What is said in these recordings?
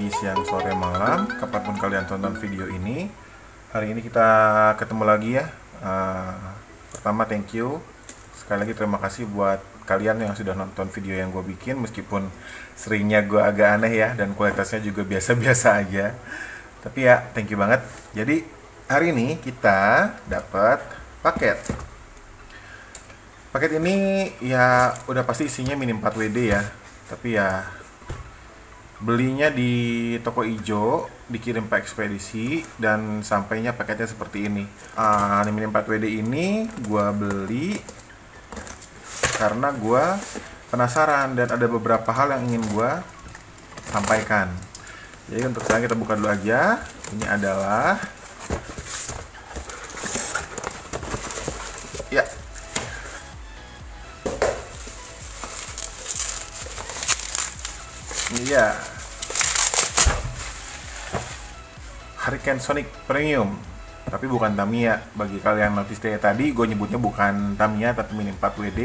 pagi, siang, sore, malam, kapanpun kalian tonton video ini. Hari ini kita ketemu lagi ya. Pertama, thank you. Sekali lagi terima kasih buat kalian yang sudah nonton video yang gue bikin. Meskipun seringnya gue agak aneh ya, dan kualitasnya juga biasa-biasa aja. Tapi ya, thank you banget. Jadi, hari ini kita dapat paket. Paket ini ya udah pasti isinya Mini 4 WD ya. Tapi ya belinya di toko ijo, dikirim pak ekspedisi, dan sampainya paketnya seperti ini. Mini 4 WD ini gue beli karena gue penasaran dan ada beberapa hal yang ingin gue sampaikan. Jadi untuk sekarang kita buka dulu aja. Ini adalah ya, ini ya, Hurricane Sonic Premium, tapi bukan Tamiya. Bagi kalian notice dari tadi, gue nyebutnya bukan Tamiya tapi Mini 4 WD,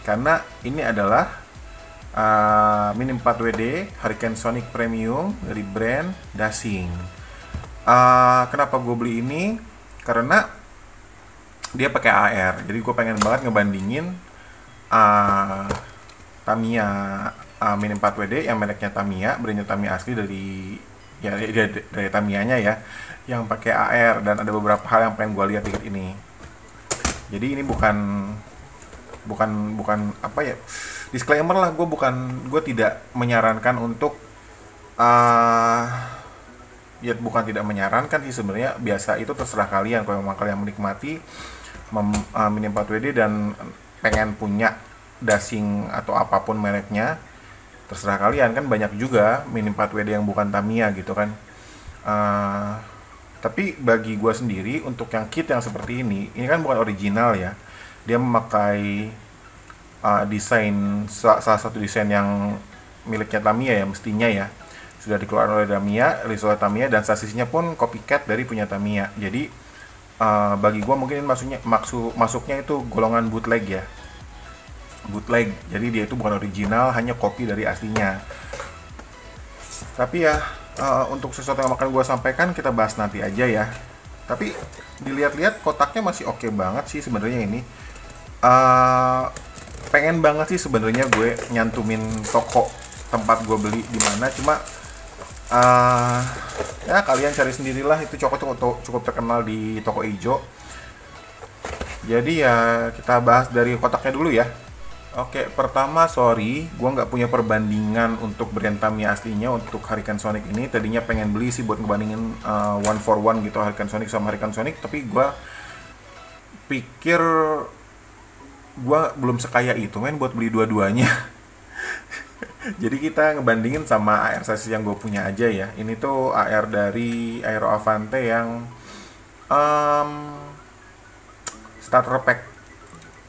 karena ini adalah Mini 4 WD Hurricane Sonic Premium dari brand Dasing. Kenapa gue beli ini? Karena dia pakai AR, jadi gue pengen banget ngebandingin Tamiya Mini 4 WD yang mereknya Tamiya, brandnya Tamiya asli dari Tamiyanya ya, yang pakai AR, dan ada beberapa hal yang pengen gue lihat dikit ini. Jadi ini bukan apa ya, disclaimer lah, gue tidak menyarankan untuk ya bukan tidak menyarankan sih sebenarnya, biasa itu terserah kalian. Kalau memang kalian menikmati Mini 4 WD dan pengen punya Dasing atau apapun mereknya, terserah kalian. Kan banyak juga Mini 4 WD yang bukan Tamiya gitu kan. Tapi bagi gue sendiri, untuk yang kit yang seperti ini kan bukan original ya. Dia memakai desain, salah satu desain yang miliknya Tamiya ya, mestinya ya, sudah dikeluarkan oleh Tamiya, rilis oleh Tamiya, dan sasisnya pun copycat dari punya Tamiya. Jadi bagi gue mungkin masuknya itu golongan bootleg ya, bootleg. Jadi dia itu bukan original, hanya copy dari aslinya. Tapi ya untuk sesuatu yang akan gue sampaikan, kita bahas nanti aja ya. Tapi dilihat-lihat kotaknya masih oke banget sih sebenarnya ini. Pengen banget sih sebenarnya gue nyantumin toko tempat gue beli di mana, cuma ya kalian cari sendirilah, itu cukup terkenal di toko ijo. Jadi ya kita bahas dari kotaknya dulu ya. Oke, pertama sorry, gue nggak punya perbandingan untuk brand Tamiya aslinya untuk Hurricane Sonic ini. Tadinya pengen beli sih buat ngebandingin one for one gitu, Hurricane Sonic sama Hurricane Sonic, tapi gue pikir gue belum sekaya itu men buat beli dua-duanya. Jadi kita ngebandingin sama AR sasis yang gue punya aja ya. Ini tuh AR dari Aero Avante yang starter pack,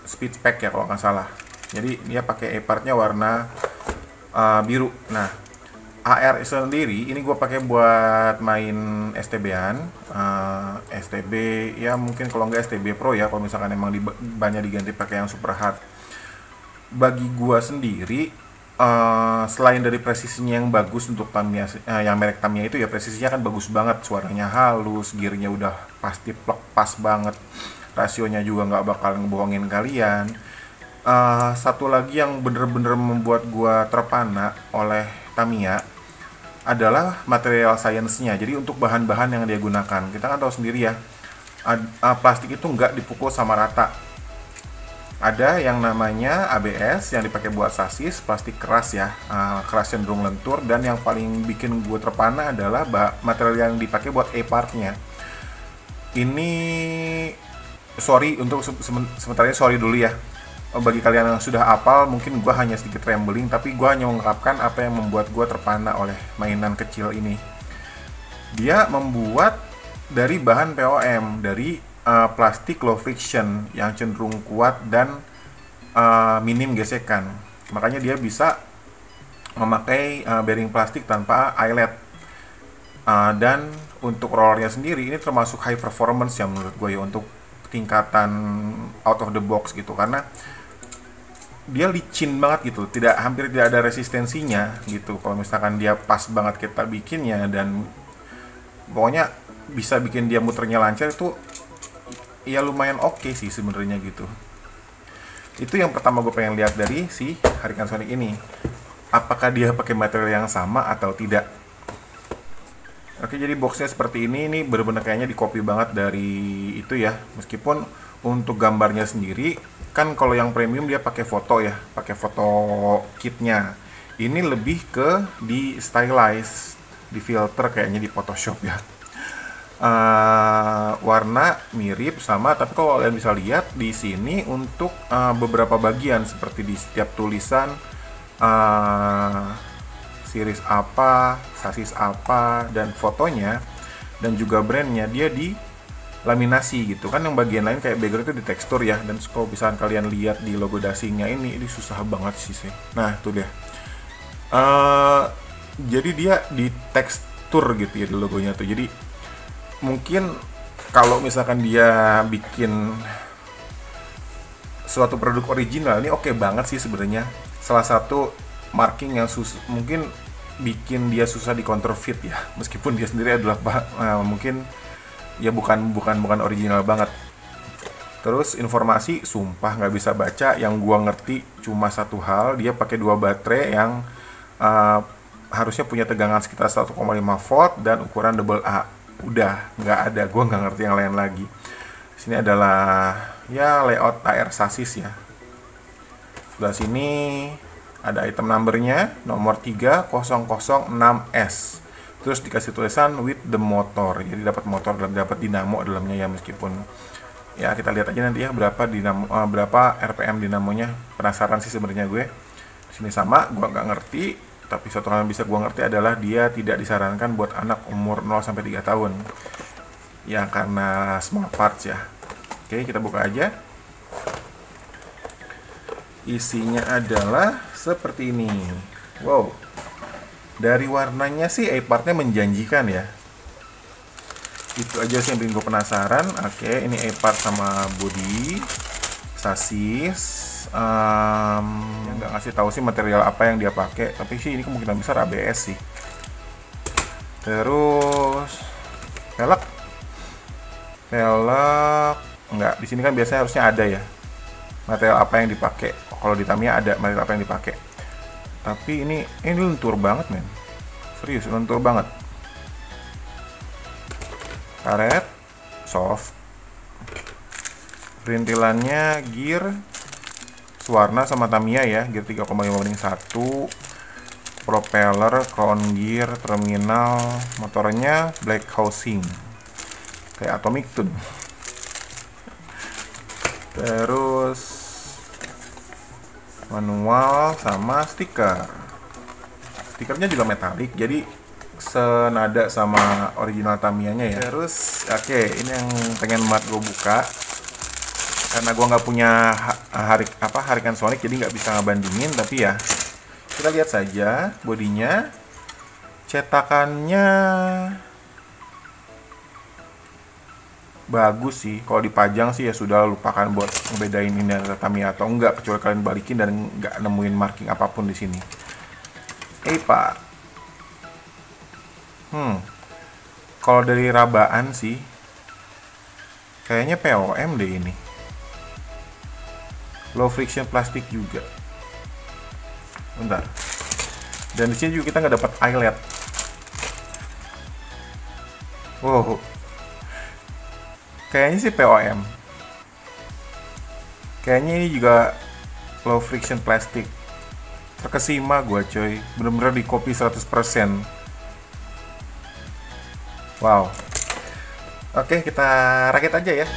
speed pack ya kalau nggak salah. Jadi dia pakai e-partnya warna biru. Nah, AR sendiri ini gue pakai buat main STB-an, STB ya, mungkin kalau nggak STB Pro ya, kalau misalkan emang banyak diganti pakai yang super hard. Bagi gue sendiri, selain dari presisinya yang bagus untuk Tamiya, yang merek Tamiya itu ya, presisinya kan bagus banget, suaranya halus, gearnya udah pasti plek pas banget, rasionya juga nggak bakal ngebohongin kalian. Satu lagi yang bener-bener membuat gua terpana oleh Tamiya adalah material science-nya. Jadi untuk bahan-bahan yang dia gunakan, kita kan tahu sendiri ya, plastik itu nggak dipukul sama rata. Ada yang namanya ABS yang dipakai buat sasis, plastik keras ya, keras cenderung lentur, dan yang paling bikin gue terpana adalah material yang dipakai buat e-partnya. Ini sorry untuk sementara ini, sorry dulu ya. Bagi kalian yang sudah hafal, mungkin gue hanya sedikit rambling, tapi gue hanya mengungkapkan apa yang membuat gue terpana oleh mainan kecil ini. Dia membuat dari bahan POM, dari plastik low friction yang cenderung kuat dan minim gesekan. Makanya dia bisa memakai bearing plastik tanpa eyelet. Dan untuk rollernya sendiri, ini termasuk high performance ya menurut gue ya, untuk tingkatan out of the box gitu, karena dia licin banget gitu, hampir tidak ada resistensinya gitu. Kalau misalkan dia pas banget kita bikinnya, dan pokoknya bisa bikin dia muternya lancar, itu ya lumayan oke sih sebenarnya gitu. Itu yang pertama gue pengen lihat dari si Hurricane Sonic ini, apakah dia pakai material yang sama atau tidak. Oke, jadi boxnya seperti ini bener-bener kayaknya di copy banget dari itu ya. Meskipun untuk gambarnya sendiri kan kalau yang premium dia pakai foto ya, pakai foto kitnya. Ini lebih ke di stylize, di filter kayaknya di Photoshop ya. Warna mirip sama, tapi kalau kalian bisa lihat di sini untuk beberapa bagian seperti di setiap tulisan series apa, sasis apa, dan fotonya dan juga brandnya dia di laminasi gitu kan. Yang bagian lain kayak background itu di tekstur ya. Dan kalau bisa kalian lihat di logo dasinya ini susah banget sih. Nah itu dia. Jadi dia di tekstur gitu ya di logonya tuh. Jadi mungkin kalau misalkan dia bikin suatu produk original ini oke banget sih sebenarnya. Salah satu marking yang mungkin bikin dia susah di counterfeit ya, meskipun dia sendiri adalah mungkin ya bukan original banget. Terus informasi sumpah nggak bisa baca. Yang gua ngerti cuma satu hal, dia pakai 2 baterai yang harusnya punya tegangan sekitar 1,5 volt dan ukuran double A. Udah, nggak ada, gua nggak ngerti yang lain lagi. Sini adalah ya layout AR sasis ya. Sebelah sini ada item numbernya, nomor 3006S. Terus dikasih tulisan with the motor. Jadi dapat motor dan dapat dinamo dalamnya ya, meskipun ya kita lihat aja nanti ya berapa dinamo, berapa RPM dinamonya. Penasaran sih sebenarnya gue. Di sini sama, gue nggak ngerti. Tapi satu hal yang bisa gue ngerti adalah dia tidak disarankan buat anak umur 0-3 tahun. Ya karena small parts ya. Oke, kita buka aja. Isinya adalah seperti ini. Wow. Dari warnanya sih A-partnya menjanjikan ya. Itu aja sih yang bikin gue penasaran. Oke, ini A-part sama body, sasis. Nggak ngasih tahu sih material apa yang dia pakai, tapi sih ini kemungkinan besar ABS sih. Terus velg nggak, di sini kan biasanya harusnya ada ya material apa yang dipakai. Kalau di Tamiya ada material apa yang dipakai, tapi ini lentur banget men, serius lentur banget. Karet soft, perintilannya gear sewarna sama Tamiya ya, gear 3,5/1, propeller, crown gear, terminal, motornya black housing kayak Atomic Tune. Terus manual sama stiker. Stikernya juga metalik, jadi senada sama original Tamiya-nya ya. Terus oke, ini yang pengen banget gue buka. Karena gue nggak punya Hurricane Sonic, jadi nggak bisa ngebandingin. Tapi ya kita lihat saja bodinya, cetakannya bagus sih. Kalau dipajang sih ya sudah, lupakan buat ngebedain ini adalah Tamiya atau enggak, kecuali kalian balikin dan nggak nemuin marking apapun di sini. Pak. Kalau dari rabaan sih kayaknya POM deh ini. Low friction plastik juga. Bentar. Dan di sini juga kita nggak dapat eyelet. Wow. Kayaknya sih POM. Kayaknya ini juga low friction plastik. Terkesima gua coy. Bener-bener di copy 100%. Wow. Oke, kita rakit aja ya.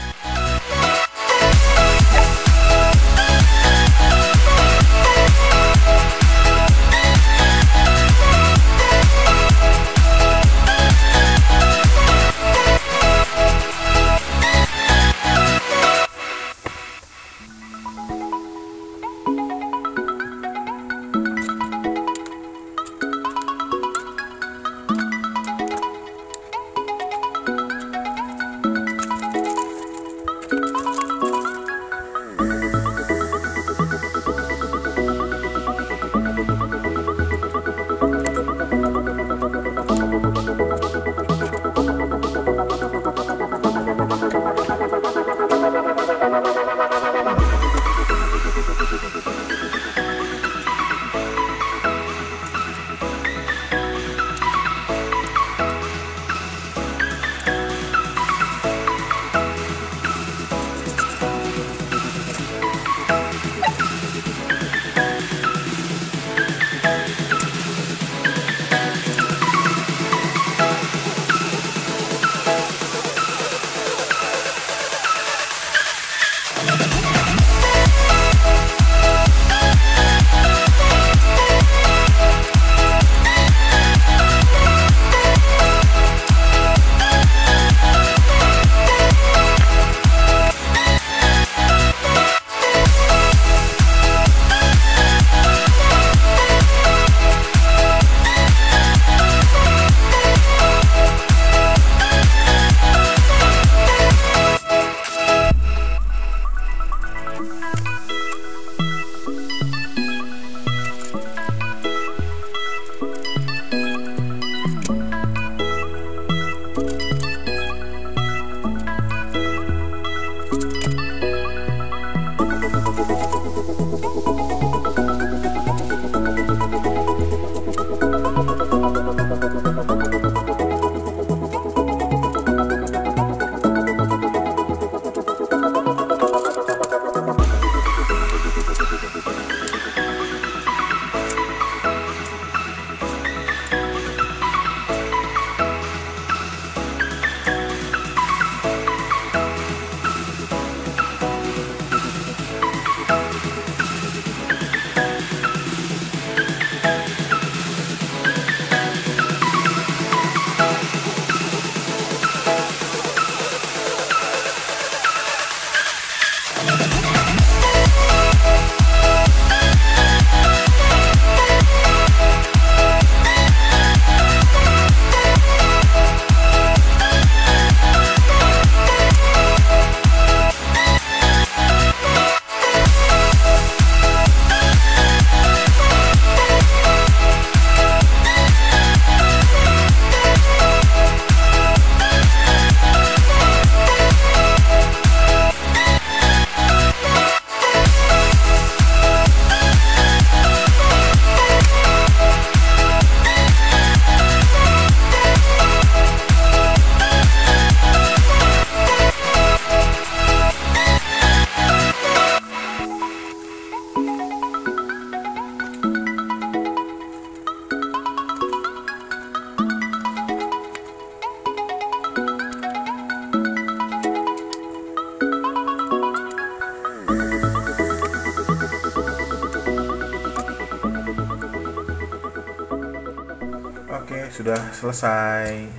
sudah selesai.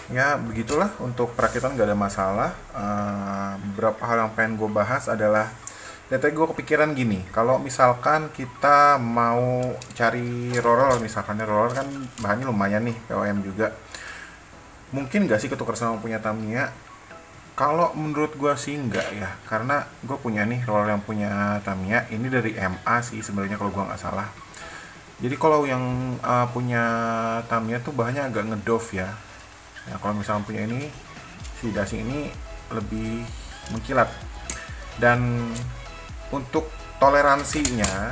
Ya begitulah untuk perakitan, nggak ada masalah. Beberapa hal yang pengen gue bahas adalah, dari tadi gue kepikiran gini, kalau misalkan kita mau cari roller, misalkan roller kan bahannya lumayan nih, POM juga, mungkin nggak sih ketukar sama punya Tamiya? Kalau menurut gue sih enggak ya, karena gue punya nih roller yang punya Tamiya, ini dari MA sih sebenarnya kalau gue nggak salah. Jadi kalau yang punya Tamiya tuh bahannya agak ngedove ya. Ya, kalau misalnya punya ini, si dasi ini lebih mengkilat. Dan untuk toleransinya,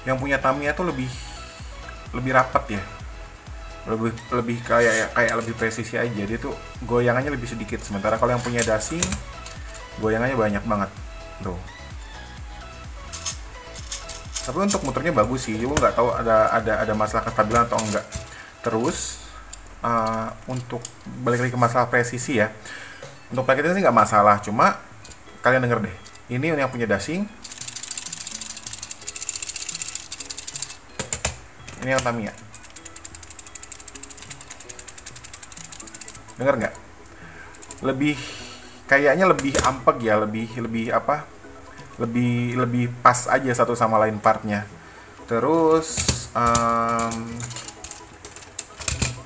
yang punya Tamiya tuh lebih rapat ya. Lebih kayak lebih presisi aja. Dia tuh goyangannya lebih sedikit. Sementara kalau yang punya dasi, goyangannya banyak banget. Tuh. Tapi untuk muternya bagus sih. Gue nggak tahu ada masalah kestabilan atau enggak. Terus untuk balik lagi ke masalah presisi ya, untuk perakitan sih nggak masalah, cuma kalian denger deh, ini yang punya dashing, ini yang Tamiya, denger nggak? Kayaknya lebih ampeg ya, lebih apa? Lebih pas aja satu sama lain partnya. Terus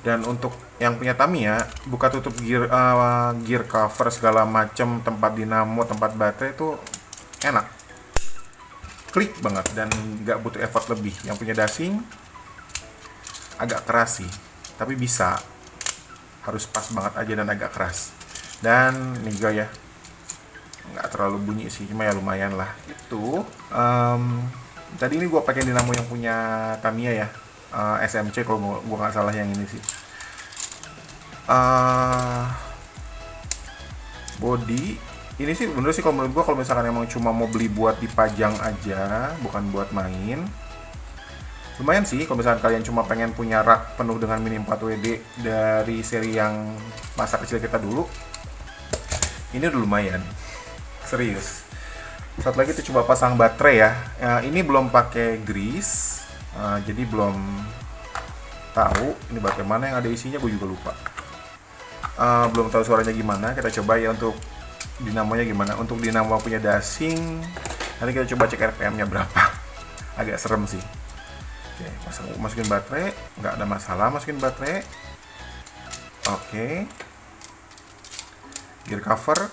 dan untuk yang punya Tamiya, buka tutup gear cover segala macam, tempat dinamo, tempat baterai itu enak, klik banget dan nggak butuh effort lebih. Yang punya dashing agak keras sih, tapi bisa, harus pas banget aja dan agak keras. Dan nih ya, nggak terlalu bunyi sih, cuma ya lumayan lah. Itu tadi ini gue pakai dinamo yang punya Tamiya ya, SMC kalau gue nggak salah yang ini sih. Body ini sih bener sih kalau menurut gue, kalau misalkan emang cuma mau beli buat dipajang aja, bukan buat main, lumayan sih. Kalau misalkan kalian cuma pengen punya rak penuh dengan Mini 4WD dari seri yang masa kecil kita dulu, ini udah lumayan, serius. Satu lagi itu coba pasang baterai ya. Ini belum pakai grease, jadi belum tahu ini baterai mana yang ada isinya, gue juga lupa. Belum tahu suaranya gimana. Kita coba ya untuk dinamonya gimana. Untuk dinamo punya dashing, nanti kita coba cek RPM-nya berapa. Agak serem sih. Oke, masukin baterai, nggak ada masalah masukin baterai. Oke. Gear cover.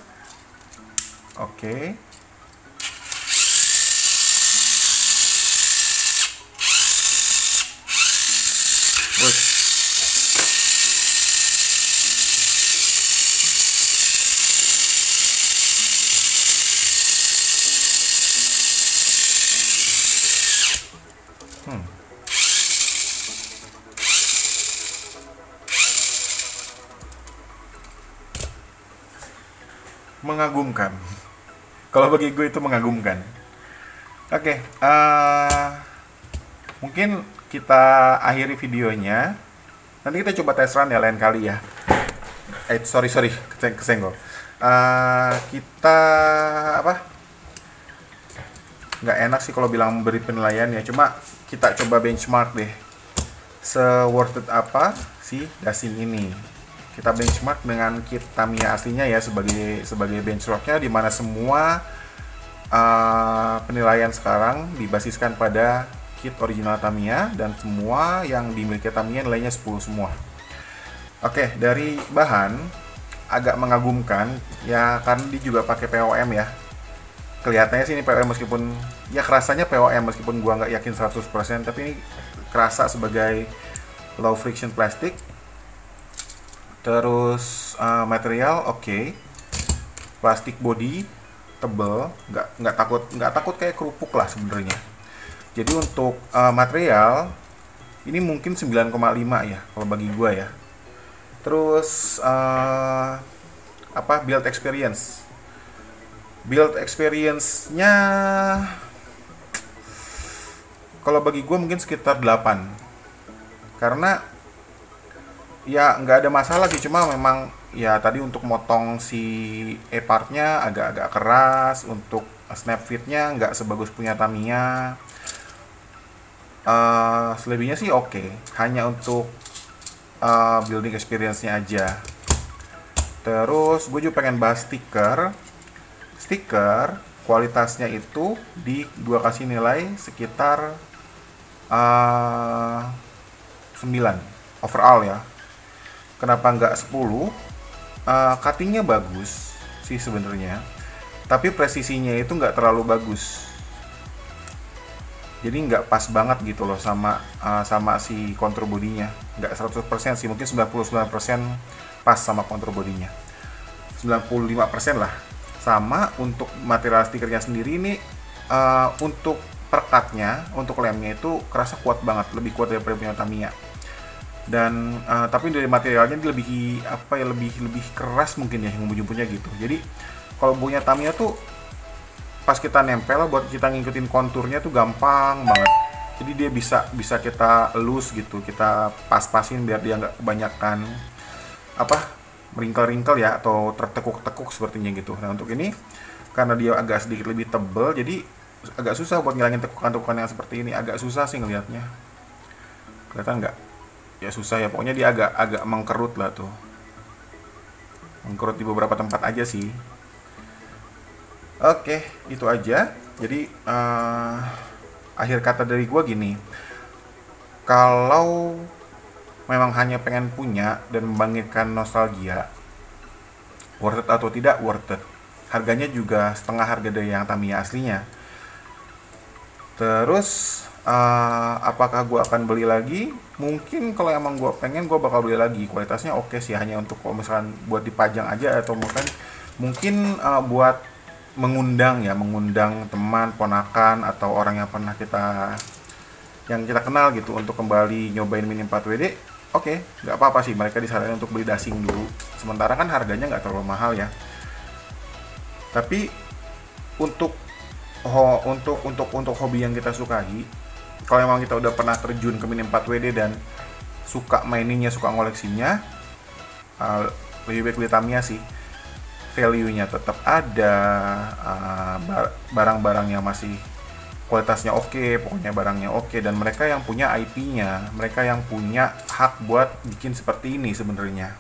Oke. Mengagumkan. Kalau bagi gue itu mengagumkan. Oke, mungkin kita akhiri videonya. Nanti kita coba tes run ya lain kali ya. Sorry, kesenggol. Kita apa? Nggak enak sih kalau bilang beri penilaian ya. Cuma kita coba benchmark deh. Se-worth it apa sih dashing ini? Kita benchmark dengan kit Tamiya aslinya ya, sebagai benchmarknya, di mana semua penilaian sekarang dibasiskan pada kit original Tamiya, dan semua yang dimiliki Tamiya nilainya 10 semua. Oke, dari bahan agak mengagumkan ya, karena dia juga pakai POM ya. Kelihatannya sih ini POM, meskipun ya kerasanya POM, meskipun gua nggak yakin 100%, tapi ini kerasa sebagai low friction plastik. Terus material oke. Plastik body tebel, nggak takut kayak kerupuk lah sebenarnya. Jadi untuk material ini mungkin 9,5 ya kalau bagi gua ya. Terus build experience-nya kalau bagi gua mungkin sekitar 8, karena ya nggak ada masalah sih, cuma memang ya tadi untuk motong si E-partnya agak-agak keras. Untuk snap fitnya nggak sebagus punya Tamiya. Selebihnya sih oke, hanya untuk building experience-nya aja. Terus gue juga pengen bahas stiker kualitasnya itu gue kasih nilai sekitar 9 overall ya. Kenapa nggak 10? Cuttingnya bagus sih sebenarnya, tapi presisinya itu nggak terlalu bagus. Jadi nggak pas banget gitu loh sama si contour bodinya. Nggak 100% sih, mungkin 99% pas sama contour bodinya. 95% lah. Sama untuk material stikernya sendiri ini, untuk perkatnya, untuk lemnya itu kerasa kuat banget, lebih kuat daripada punya Tamiya. Dan tapi dari materialnya dia lebih keras mungkin ya, yang bumbunya gitu. Jadi kalau punya Tamiya tuh pas kita nempel buat kita ngikutin konturnya tuh gampang banget. Jadi dia bisa kita elus gitu, kita pas-pasin biar dia nggak kebanyakan meringkel-ringkel ya, atau tertekuk-tekuk sepertinya gitu. Nah untuk ini karena dia agak sedikit lebih tebal, jadi agak susah buat ngilangin tekukan-tekukan yang seperti ini. Agak susah sih ngelihatnya. Kelihatan nggak? Ya susah ya, pokoknya dia agak mengkerut lah tuh. Mengkerut di beberapa tempat aja sih. Oke, itu aja. Jadi akhir kata dari gua gini. Kalau memang hanya pengen punya dan membangkitkan nostalgia, worth it atau tidak worth it. Harganya juga setengah harga dari yang Tamiya aslinya. Terus apakah gue akan beli lagi? Mungkin kalau emang gue pengen, gue bakal beli lagi. Kualitasnya oke sih, hanya untuk kalau misalkan buat dipajang aja, atau mungkin buat mengundang teman, ponakan, atau orang yang pernah kita kenal gitu, untuk kembali nyobain Mini 4WD. Oke, nggak apa-apa sih, mereka disaranin untuk beli dashing dulu. Sementara kan harganya nggak terlalu mahal ya. Tapi untuk hobi yang kita sukai, kalau emang kita udah pernah terjun ke Mini 4WD dan suka maininnya, suka ngoleksinya, lebih baik beli Tamiya sih. Value-nya tetap ada, barang-barangnya masih kualitasnya oke, pokoknya barangnya oke, dan mereka yang punya IP-nya, mereka yang punya hak buat bikin seperti ini sebenarnya.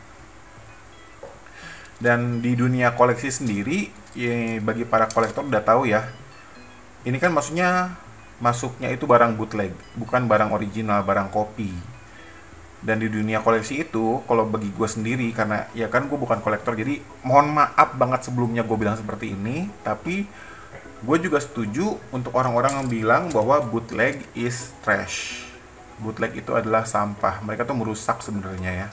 Dan di dunia koleksi sendiri, ya, bagi para kolektor udah tahu ya, ini kan masuknya itu barang bootleg, bukan barang original, barang kopi. Dan di dunia koleksi itu, kalau bagi gue sendiri, karena ya kan gue bukan kolektor, jadi mohon maaf banget sebelumnya gue bilang seperti ini, tapi gue juga setuju untuk orang-orang yang bilang bahwa bootleg is trash. Bootleg itu adalah sampah, mereka tuh merusak sebenarnya ya.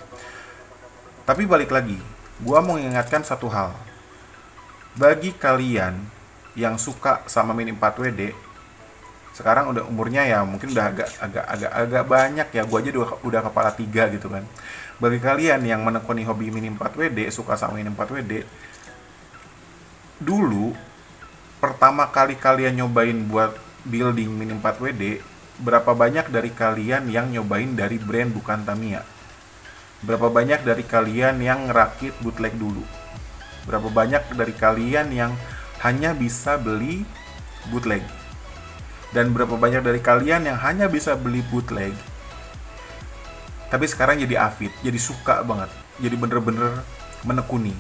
Tapi balik lagi, gue mau mengingatkan satu hal. Bagi kalian yang suka sama Mini 4WD, sekarang udah umurnya ya mungkin udah agak banyak ya, gua aja udah kepala 3 gitu kan. Bagi kalian yang menekuni hobi Mini 4WD, suka sama Mini 4WD, dulu pertama kali kalian nyobain buat building Mini 4WD, berapa banyak dari kalian yang nyobain dari brand bukan Tamiya? Berapa banyak dari kalian yang ngerakit bootleg dulu? Berapa banyak dari kalian yang hanya bisa beli bootleg? Dan berapa banyak dari kalian yang hanya bisa beli bootleg, tapi sekarang jadi avid, jadi suka banget, jadi bener-bener menekuni?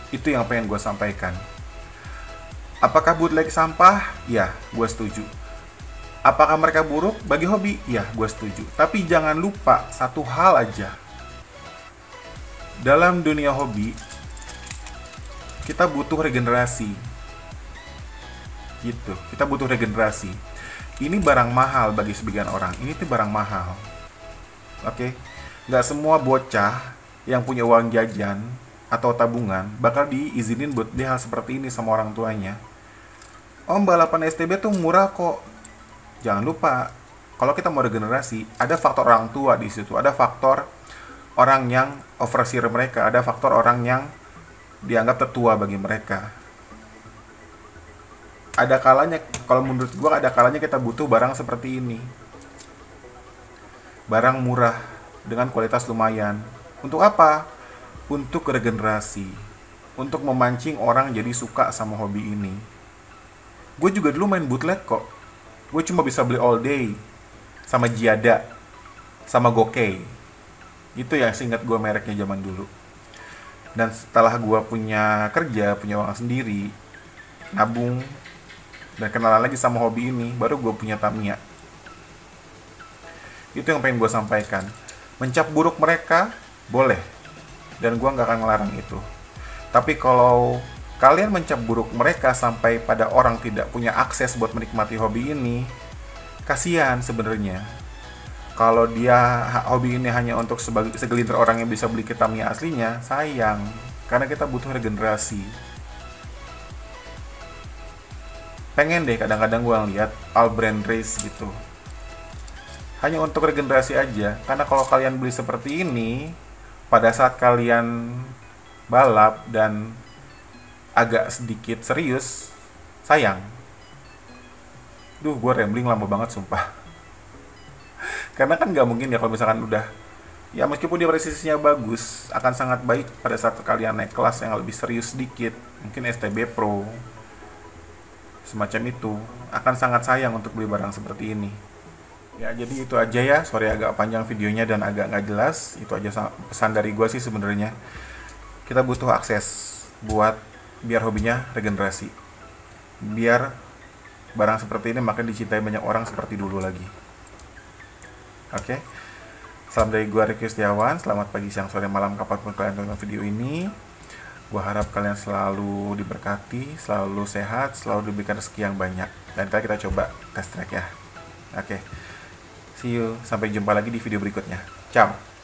Itu yang pengen gue sampaikan. Apakah bootleg sampah? Ya, gue setuju. Apakah mereka buruk bagi hobi? Ya, gue setuju. Tapi jangan lupa satu hal aja. Dalam dunia hobi, kita butuh regenerasi. Gitu, kita butuh regenerasi. Ini barang mahal bagi sebagian orang. Ini tuh barang mahal. Oke, nggak semua bocah yang punya uang jajan atau tabungan bakal diizinin buat dia hal seperti ini sama orang tuanya. Om, balapan STB tuh murah kok. Jangan lupa, kalau kita mau regenerasi, ada faktor orang tua di situ, ada faktor orang yang overseer mereka, ada faktor orang yang dianggap tetua bagi mereka. Ada kalanya, kalau menurut gua ada kalanya kita butuh barang seperti ini. Barang murah dengan kualitas lumayan. Untuk apa? Untuk regenerasi. untuk memancing orang jadi suka sama hobi ini. Gue juga dulu main bootleg kok. Gue cuma bisa beli All Day, sama Giada, sama Gokey. Itu yang seingat gue mereknya zaman dulu. Dan setelah gue punya kerja, punya uang sendiri, nabung, dan kenalan lagi sama hobi ini, baru gue punya Tamiya. Itu yang pengen gue sampaikan. Mencap buruk mereka, boleh. Dan gue gak akan ngelarang itu. Tapi kalau kalian mencap buruk mereka sampai pada orang tidak punya akses buat menikmati hobi ini, kasihan sebenarnya. Kalau dia hobi ini hanya untuk segelintir orang yang bisa beli Tamiya aslinya, sayang. Karena kita butuh regenerasi. Pengen deh kadang-kadang gue ngeliat all brand race gitu. Hanya untuk regenerasi aja. Karena kalau kalian beli seperti ini, pada saat kalian balap dan agak sedikit serius, sayang. Duh, gue rambling lama banget sumpah. Karena kan nggak mungkin ya kalau misalkan udah, ya meskipun dia presisinya bagus, akan sangat baik pada saat kalian naik kelas yang lebih serius sedikit, mungkin STB Pro, semacam itu, akan sangat sayang untuk beli barang seperti ini. Ya jadi itu aja ya, sorry agak panjang videonya dan agak nggak jelas. Itu aja pesan dari gue sih sebenarnya. Kita butuh akses buat biar hobinya regenerasi, biar barang seperti ini makin dicintai banyak orang seperti dulu lagi. Oke, salam dari gue Ricky Setiawan. Selamat pagi, siang, sore, malam, kapanpun kalian tonton video ini. Gue harap kalian selalu diberkati, selalu sehat, selalu diberikan rezeki yang banyak. Dan kita coba test track ya. Oke, see you, sampai jumpa lagi di video berikutnya. Ciao.